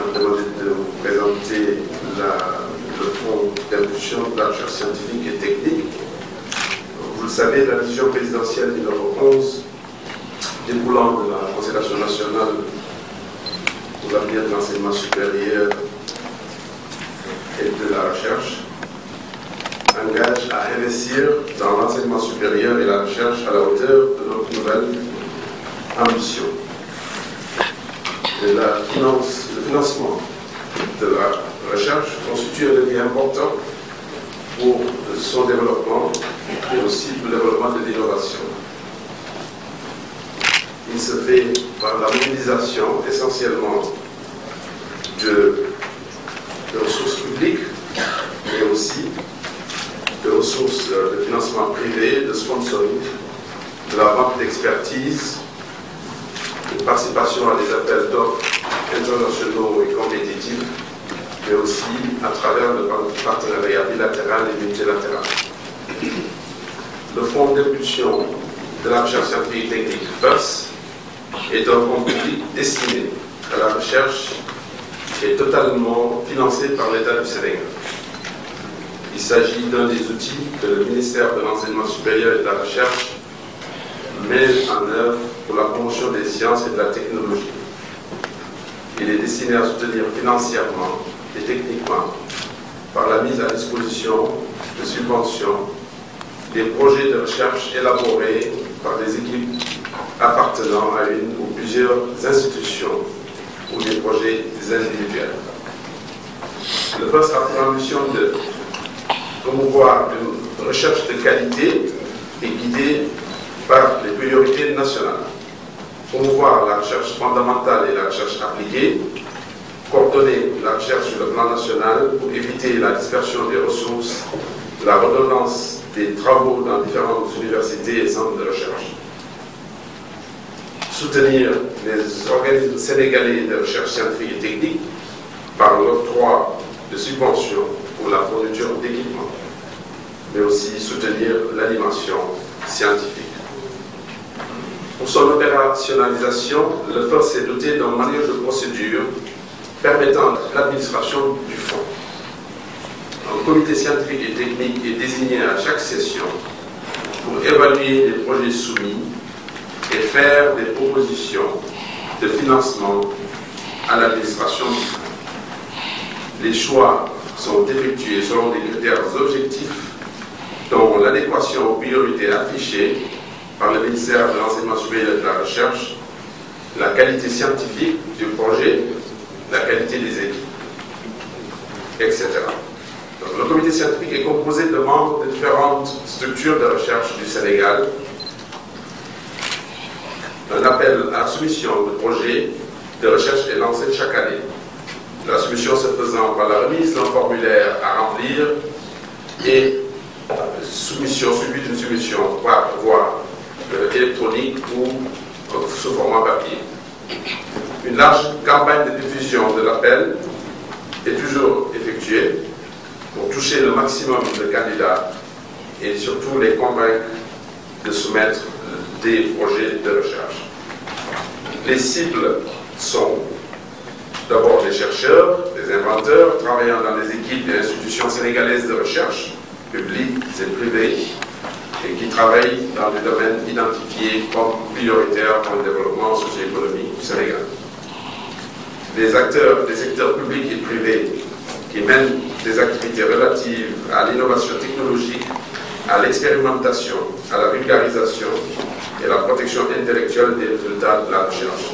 m'a demandé de vous présenter le fonds d'impulsion de la recherche scientifique et technique. Vous le savez, la décision présidentielle numéro 11 découlant de la Concertation nationale pour l'avenir de l'enseignement supérieur et de la recherche engage à investir dans l'enseignement supérieur et la recherche à la hauteur de notre nouvelle ambition. Et le financement de la recherche constitue un levier important pour son développement et aussi pour le développement de l'innovation. Il se fait par la mobilisation essentiellement de ressources publiques, mais aussi de ressources de financement privé, de sponsoring, de la vente d'expertise, de participation à des appels d'offres internationaux et compétitifs, mais aussi à travers le partenariat bilatéral et multilatéral. Le fonds d'impulsion de la recherche scientifique et technique FIRST est un fonds public destiné à la recherche et totalement financé par l'État du Sénégal. Il s'agit d'un des outils que le ministère de l'Enseignement supérieur et de la Recherche met en œuvre pour la promotion des sciences et de la technologie. Il est destiné à soutenir financièrement et techniquement, par la mise à disposition de subventions, des projets de recherche élaborés par des équipes appartenant à une ou plusieurs institutions ou des projets individuels. Le FIRST a pour ambition de promouvoir une recherche de qualité et guidée par les priorités nationales. Promouvoir la recherche fondamentale et la recherche appliquée, coordonner la recherche sur le plan national pour éviter la dispersion des ressources, la redondance des travaux dans différentes universités et centres de recherche. Soutenir les organismes sénégalais de recherche scientifique et technique par l'octroi de subventions pour la fourniture d'équipements, mais aussi soutenir l'animation scientifique. Pour son opérationnalisation, le FIRST s'est doté d'un manuel de procédure permettant l'administration du fonds. Un comité scientifique et technique est désigné à chaque session pour évaluer les projets soumis et faire des propositions de financement à l'administration du fonds. Les choix sont effectués selon des critères objectifs dont l'adéquation aux priorités affichées par le ministère de l'Enseignement supérieur et de la Recherche, la qualité scientifique du projet, la qualité des équipes, etc. Donc, le comité scientifique est composé de membres de différentes structures de recherche du Sénégal. Un appel à la soumission de projets de recherche est lancé chaque année. La soumission se faisant par la remise d'un formulaire à remplir et soumission suivie d'une soumission par voie électronique ou sous format papier. Une large campagne de diffusion de l'appel est toujours effectuée pour toucher le maximum de candidats et surtout les convaincre de soumettre des projets de recherche. Les cibles sont d'abord les chercheurs, les inventeurs travaillant dans les équipes et institutions sénégalaises de recherche, publiques et privées, et qui travaillent dans des domaines identifiés comme prioritaires pour le développement socio-économique du Sénégal. Les acteurs des secteurs publics et privés qui mènent des activités relatives à l'innovation technologique, à l'expérimentation, à la vulgarisation et à la protection intellectuelle des résultats de la recherche.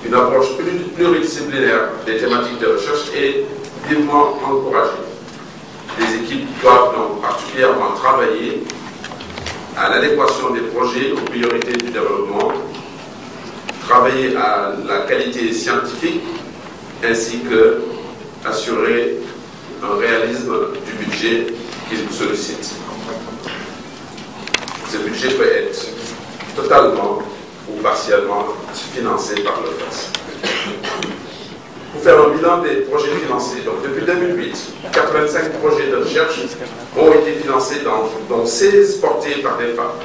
Une approche pluridisciplinaire des thématiques de recherche est vivement encouragée. Les équipes doivent donc particulièrement travailler à l'adéquation des projets aux priorités du développement, travailler à la qualité scientifique, ainsi que assurer un réalisme du budget qu'ils sollicitent. Ce budget peut être totalement ou partiellement financé par le FIRST. Pour faire un bilan des projets financés, donc depuis 2008, 85 projets de recherche ont été financés, dont 16 portés par des femmes.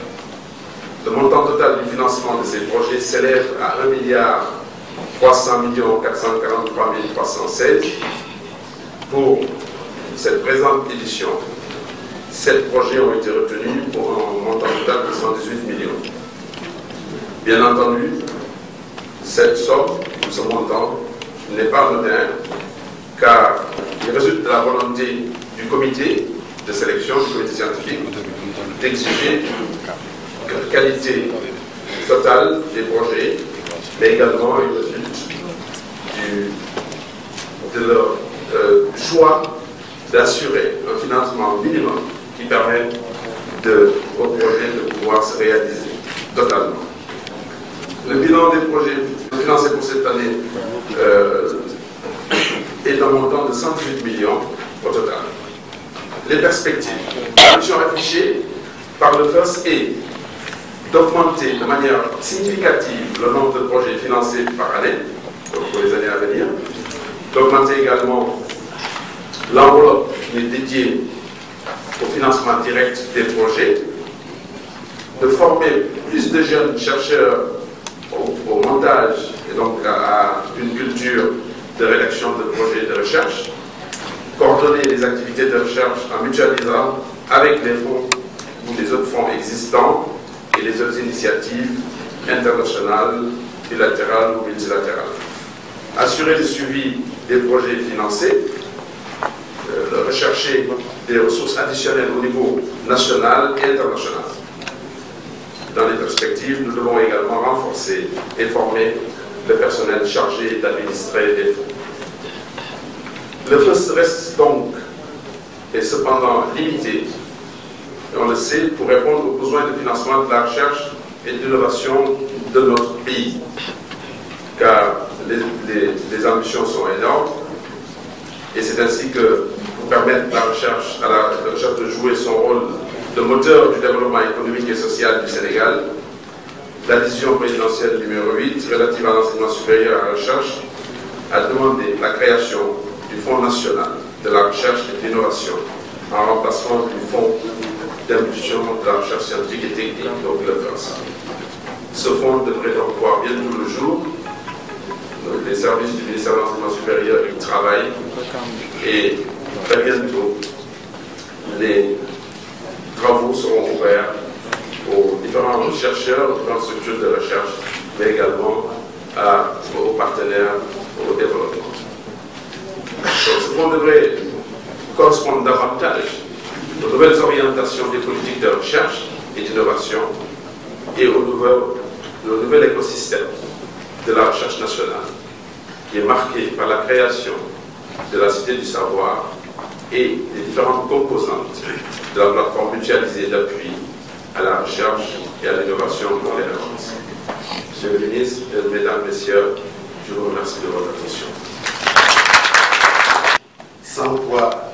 Le montant total du financement de ces projets s'élève à 1,3 300 443 316. Pour cette présente édition, 7 projets ont été retenus pour un montant total de 118 millions. Bien entendu, cette somme, ce montant, n'est pas anodin, car il résulte de la volonté du comité de sélection, du comité scientifique, d'exiger une qualité totale des projets, mais également il résulte de leur choix d'assurer un financement minimum qui permet au projet de pouvoir se réaliser totalement. Le bilan des projets financés pour cette année est d'un montant de 118 millions au total. Les perspectives. La mission affichée par le FIRST est d'augmenter de manière significative le nombre de projets financés par année, pour les années à venir, d'augmenter également l'enveloppe qui est dédiée au financement direct des projets, de former plus de jeunes chercheurs au montage et donc à une culture de rédaction de projets de recherche, coordonner les activités de recherche en mutualisant avec les fonds ou les autres fonds existants et les autres initiatives internationales, bilatérales ou multilatérales. Assurer le suivi des projets financés, rechercher des ressources additionnelles au niveau national et international. Dans les perspectives, nous devons également renforcer et former le personnel chargé d'administrer les fonds. Le FIRST reste donc et cependant limité, et on le sait, pour répondre aux besoins de financement de la recherche et de l'innovation de notre pays, car les ambitions sont énormes, et c'est ainsi que pour permettre à la recherche de jouer son rôle de moteur du développement économique et social du Sénégal, la décision présidentielle numéro 8 relative à l'enseignement supérieur et à la recherche a demandé la création du Fonds national de la recherche et de l'innovation en remplacement du Fonds d'impulsion de la recherche scientifique et technique, donc le FIRST. Ce fonds devrait donc voir bientôt le jour. Les services du ministère de l'Enseignement supérieur y travaillent et très bientôt les travaux seront ouverts aux différents chercheurs, aux différentes structures de recherche, mais également aux partenaires au développement. Donc, ce fonds devrait correspondre davantage aux nouvelles orientations des politiques de recherche et d'innovation et au nouvel écosystème de la recherche nationale, qui est marqué par la création de la Cité du Savoir et des différentes composantes de la plateforme mutualisée d'appui à la recherche et à l'innovation pour les réponses. Monsieur le ministre, Mesdames, Messieurs, je vous remercie de votre attention. 103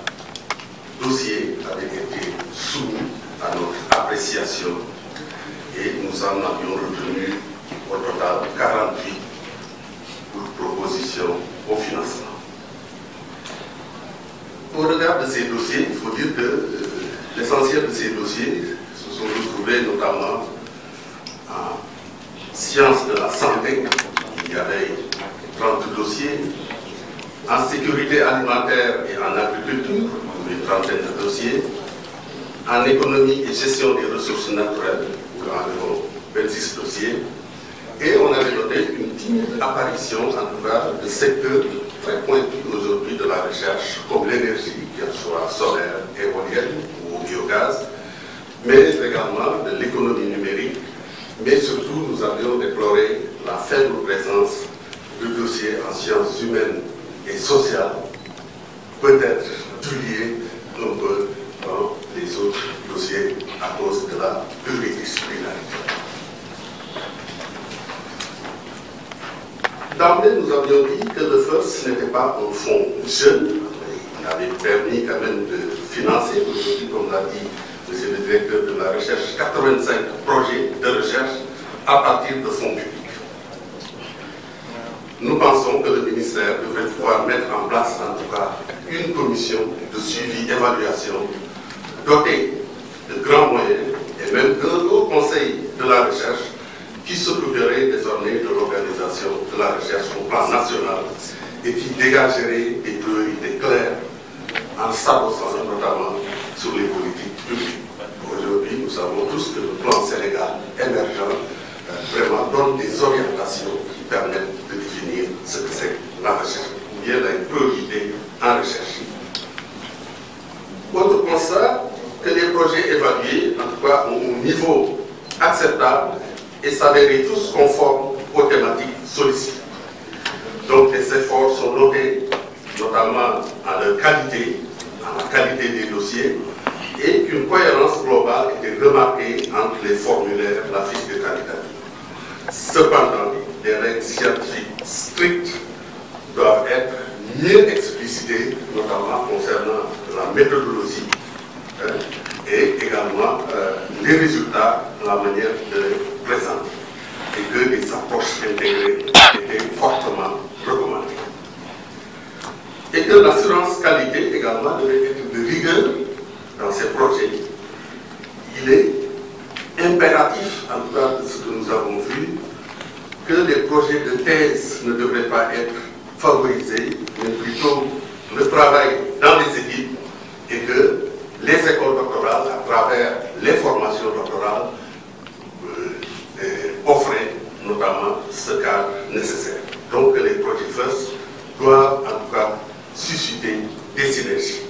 dossiers avaient été soumis à notre appréciation et nous en avions retenu au total 48 propositions au financement. Au regard de ces dossiers, il faut dire que l'essentiel de ces dossiers se sont retrouvés notamment en sciences de la santé, il y avait 30 dossiers, en sécurité alimentaire et en agriculture, une trentaine de dossiers, en économie et gestion des ressources naturelles, environ 26 dossiers, et on avait noté une timide apparition, en tout cas, de secteurs très pointus aujourd'hui de la recherche, comme l'énergie, qu'elle soit solaire, éolienne ou au biogaz, mais également de l'économie numérique. Mais surtout, nous avions déploré la faible présence de dossiers en sciences humaines et sociales, peut-être liés un peu dans les autres dossiers à cause de la pluridisciplinarité. D'emblée, nous avions dit que le FIRST n'était pas un fonds jeune. On avait permis quand même de financer, aujourd'hui, comme l'a dit M. le directeur de la recherche, 85 projets de recherche à partir de fonds publics. Nous pensons que le ministère devrait pouvoir mettre en place, en tout cas, une commission de suivi-évaluation dotée de grands moyens et même d'un haut conseil de la recherche qui s'occuperait désormais de l'organisation systématisation de la recherche au plan national et qui dégagerait des priorités claires en s'adossant notamment sur les politiques publiques. Aujourd'hui, nous savons tous que le plan Sénégal émergent vraiment donne des orientations qui permettent de définir ce que c'est la recherche, ou bien la priorité en recherche. Autre constat, que les projets évalués, en tout cas au niveau acceptable, et s'avérer tous conformes aux thématiques sollicitées. Donc les efforts sont notés, notamment en leur qualité, en la qualité des dossiers, et qu'une cohérence globale était remarquée entre les formulaires et la fiche de candidature. Cependant, les règles scientifiques strictes doivent être mieux explicitées, notamment concernant la méthodologie et également les résultats, la manière de les présenter, et que des approches intégrées étaient fortement recommandées. Et que l'assurance qualité également devait être de rigueur dans ces projets. Il est impératif, en tout cas de ce que nous avons vu, que les projets de thèse ne devraient pas être favorisés, mais plutôt le travail dans les équipes, et que les écoles doctorales, à travers les formations doctorales, offraient notamment ce cadre nécessaire. Donc les projets FIRST doivent en tout cas susciter des synergies.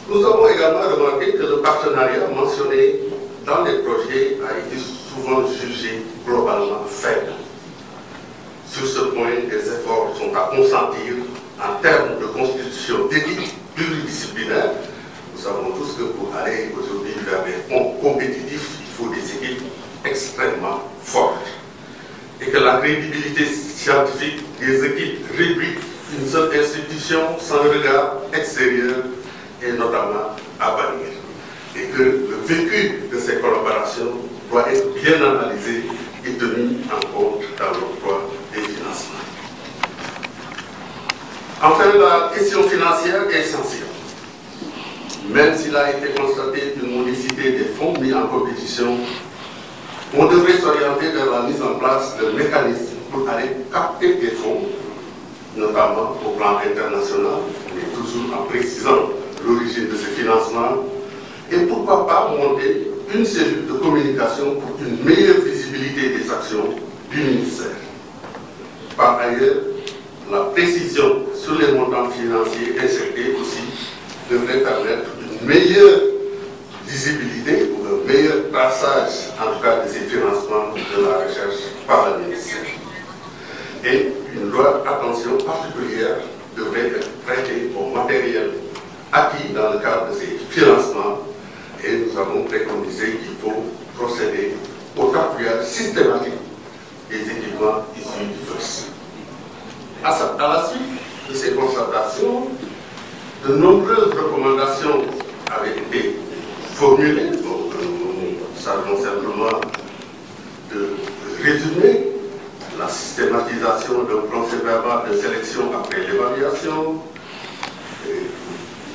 Nous avons également remarqué que le partenariat mentionné dans les projets a été souvent jugé globalement faible. Sur ce point, des efforts sont à consentir en termes de constitution d'équipes pluridisciplinaires. Nous savons tous que pour aller aujourd'hui vers des fonds compétitifs, il faut des équipes extrêmement fortes. Et que la crédibilité scientifique des équipes réduite une seule institution sans regard extérieur est notamment à bannir. Et que le vécu de ces collaborations doit être bien analysé et tenu en compte dans l'octroi des financements. Enfin, la question financière est essentielle. Même s'il a été constaté une modicité des fonds mis en compétition, on devrait s'orienter vers la mise en place de mécanismes pour aller capter des fonds, notamment au plan international, mais toujours en précisant l'origine de ces financements, et pourquoi pas monter une cellule de communication pour une meilleure visibilité des actions du ministère. Par ailleurs, la précision sur les montants financiers injectés aussi devrait permettre une meilleure visibilité ou un meilleur traçage, en tout cas, de ces financements de la recherche par le ministère. Et une attention particulière devrait être prêtée au matériel acquis dans le cadre de ces financements, et nous avons préconisé qu'il faut procéder au tapouillage systématique des équipements issus du FIRST. À la suite de ces constatations, de nombreuses recommandations avaient été formulées, donc nous savons simplement de résumer la systématisation d'un procès-verbal de sélection après l'évaluation,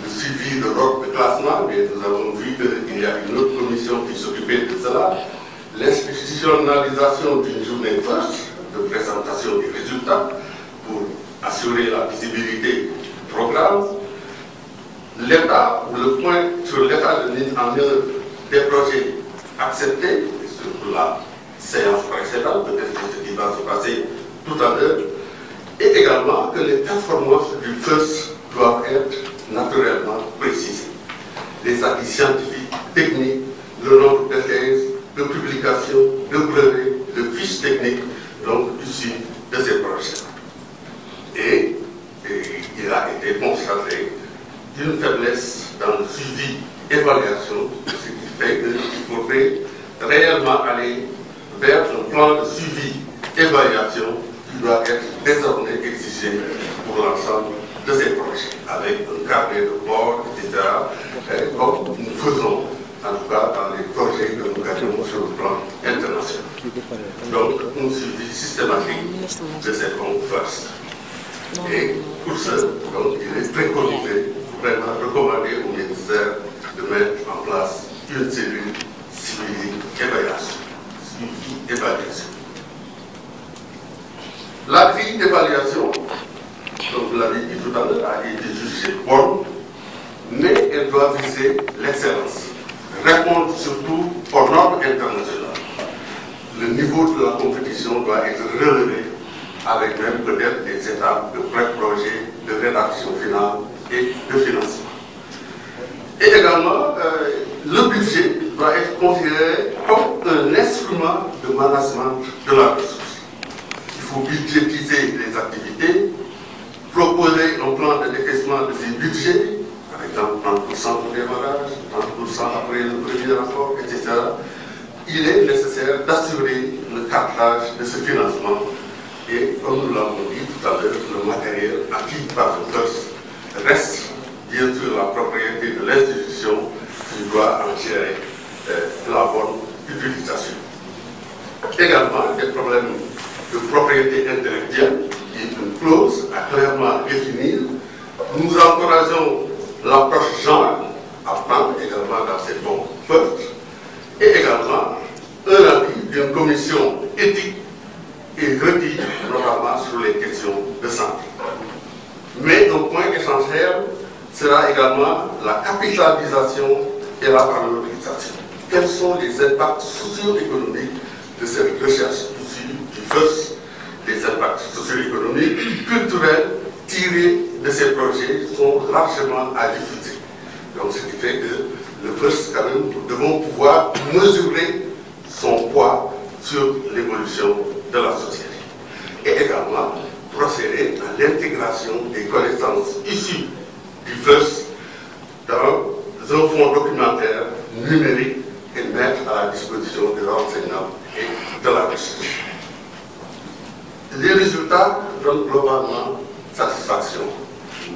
le suivi de l'ordre de classement, mais nous avons vu qu'il y a une autre commission qui s'occupait de cela, l'institutionnalisation d'une journée FIRST de présentation des résultats pour assurer la visibilité du programme, l'état ou le point sur l'état de mise en œuvre des projets acceptés, sur la séance précédente, peut-être ce qui va se passer tout à l'heure, et également que les performances du FIRST doivent être naturellement précisées. Les acquis scientifiques, techniques, le nombre de thèses, de publications, de brevets, de fiches techniques, donc issues de ces projets. Et il a été constaté une faiblesse dans le suivi évaluation, ce qui fait qu'il faudrait réellement aller vers un plan de suivi évaluation qui doit être désormais exigé pour l'ensemble de ces projets, avec un carnet de bord, etc., comme nous faisons en tout cas dans les projets que nous gagnons sur le plan international. Donc, un suivi systématique de ces fonds FIRST. Et pour ça, donc, il est préconisé, vraiment recommandé au ministère de mettre en place une cellule suivi évaluation. La grille d'évaluation, comme vous l'avez dit tout à l'heure, a été jugée bonne, mais elle doit viser l'excellence, répondre surtout aux normes internationales. Le niveau de la compétition doit être relevé, avec même peut-être des étapes de pré-projet, de rédaction finale et de financement. Et également, le budget doit être considéré comme un instrument de management de la ressource. Il faut budgétiser les activités, proposer un plan de décaissement de ces budgets, par exemple 30% pour démarrage, 30% après le premier rapport, etc. Il est nécessaire d'assurer le cadrage de ce financement et, comme nous l'avons dit tout à l'heure, le matériel acquis par le FERS reste bien sûr la propriété de l'institution qui doit en gérer la bonne utilisation. Également, des problèmes de propriété intellectuelle, qui est une clause à clairement définir. Nous encourageons l'approche genre à prendre également dans ces bons feutres et également un avis d'une commission éthique et requis notamment sur les questions de santé. Mais un point essentiel sera également la capitalisation et la valorisation. Quels sont les impacts socio-économiques de cette recherche issue du FERS? Les impacts socio-économiques, culturels tirés de ces projets sont largement à diffuser. Donc ce qui fait que le FERS, quand même, nous devons pouvoir mesurer son poids sur l'évolution de la société. Et également procéder à l'intégration des connaissances issues du FERS dans un fonds documentaire numérique et mettre à la disposition des enseignants et de la recherche. Les résultats donnent globalement satisfaction,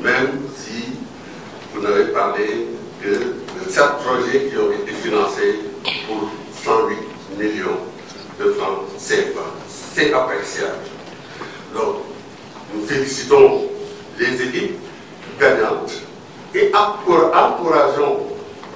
même si vous n'avez parlé que de 7 projets qui ont été financés pour 108 millions de francs CFA. C'est appréciable. Donc, nous félicitons les équipes gagnantes et encourageons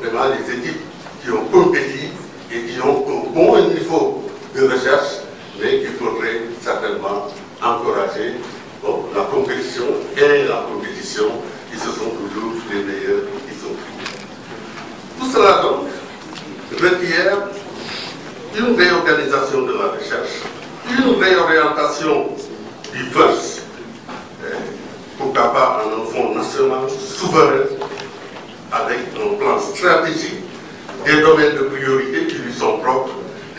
vraiment les équipes qui ont compétit et qui ont un bon niveau de recherche, mais qu'il faudrait certainement encourager. Bon, la compétition et la compétition, ils se sont toujours les meilleurs qui sont pris. Tout cela donc requiert une réorganisation de la recherche, une réorientation du FERS, pourquoi pas en un fonds national souverain avec un plan stratégique, des domaines de priorité qui lui sont propres.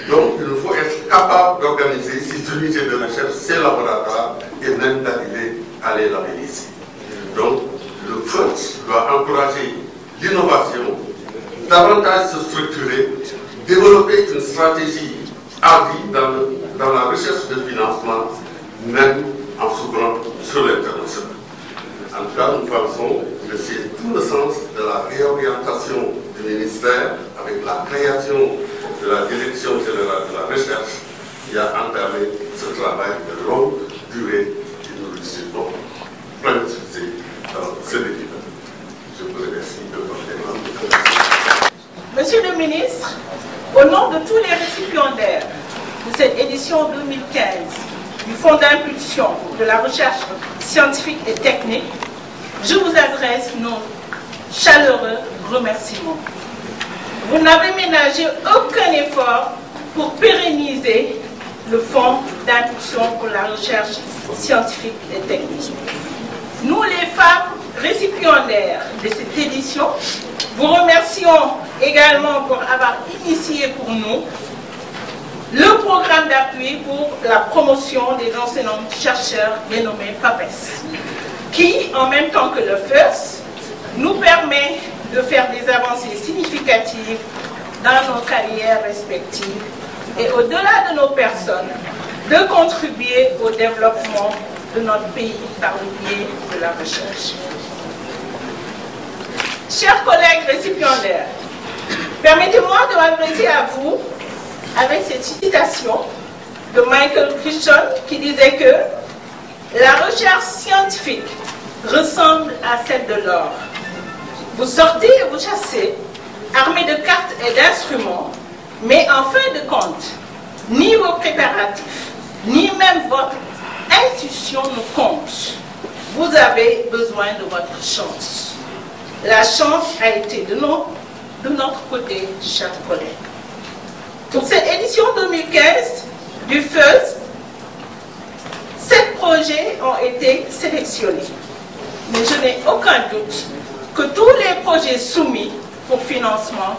Donc il faut être capable d'organiser ces unités de recherche, ces laboratoires et même d'arriver à les labelliser. Donc le FERS doit encourager l'innovation, davantage se structurer, développer une stratégie à vie dans la recherche de financement, même en s'ouvrant sur l'international. En tout cas, nous pensons que c'est tout le sens de la réorientation du ministère avec la création de la Direction générale de la recherche qui a entamé ce travail de longue durée qui nous le souhaitons plein de succès dans ce défi. Je vous remercie de votre attention. Monsieur le ministre, au nom de tous les récipiendaires de cette édition 2015 du Fonds d'impulsion de la recherche scientifique et technique, je vous adresse nos chaleureux remerciements. Vous n'avez ménagé aucun effort pour pérenniser le Fonds d'impulsion pour la recherche scientifique et technique. Nous, les femmes récipiendaires de cette édition, vous remercions également pour avoir initié pour nous le programme d'appui pour la promotion des enseignants-chercheurs dénommé PAPES, qui, en même temps que le FERS, nous permet de faire des avancées significatives dans nos carrières respectives et au-delà de nos personnes, de contribuer au développement de notre pays par le biais de la recherche. Chers collègues récipiendaires, permettez-moi de m'adresser à vous avec cette citation de Michael Crichton qui disait que la recherche scientifique ressemble à celle de l'or. Vous sortez et vous chassez, armés de cartes et d'instruments, mais en fin de compte, ni vos préparatifs, ni même votre institution nous compte. Vous avez besoin de votre chance. La chance a été de notre côté, chers collègues. Pour cette édition 2015 du FEUS, 7 projets ont été sélectionnés. Mais je n'ai aucun doute que tous les projets soumis pour financement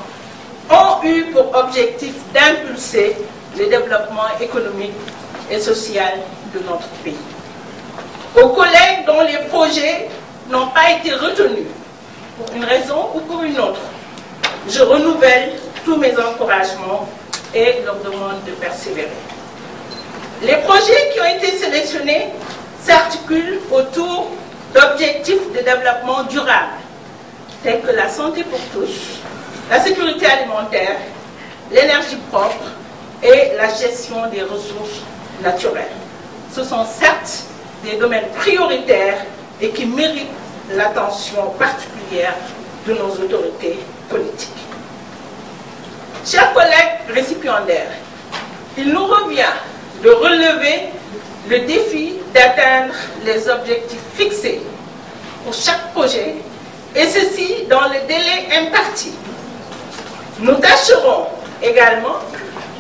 ont eu pour objectif d'impulser le développement économique et social de notre pays. Aux collègues dont les projets n'ont pas été retenus pour une raison ou pour une autre, je renouvelle tous mes encouragements et leur demande de persévérer. Les projets qui ont été sélectionnés s'articulent autour d'objectifs de développement durable, tels que la santé pour tous, la sécurité alimentaire, l'énergie propre et la gestion des ressources naturelles. Ce sont certes des domaines prioritaires et qui méritent l'attention particulière de nos autorités politiques. Chers collègues récipiendaires, il nous revient de relever le défi d'atteindre les objectifs fixés pour chaque projet, et ceci dans le délai imparti. Nous tâcherons également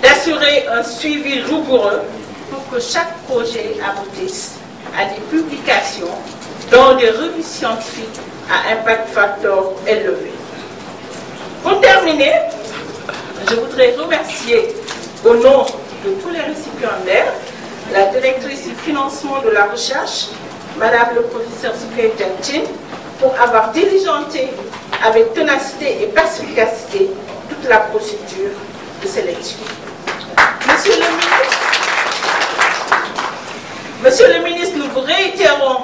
d'assurer un suivi rigoureux pour que chaque projet aboutisse à des publications dans des revues scientifiques à impact factor élevé. Pour terminer, je voudrais remercier au nom de tous les récipiendaires la directrice du financement de la recherche, Madame le professeur Soukeye Diagne, pour avoir diligenté avec ténacité et perspicacité toute la procédure de sélection. Monsieur le ministre, nous vous réitérons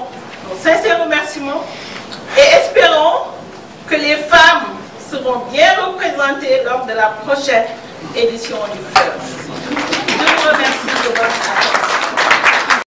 nos sincères remerciements et espérons que les femmes seront bien représentées lors de la prochaine édition du FEUS.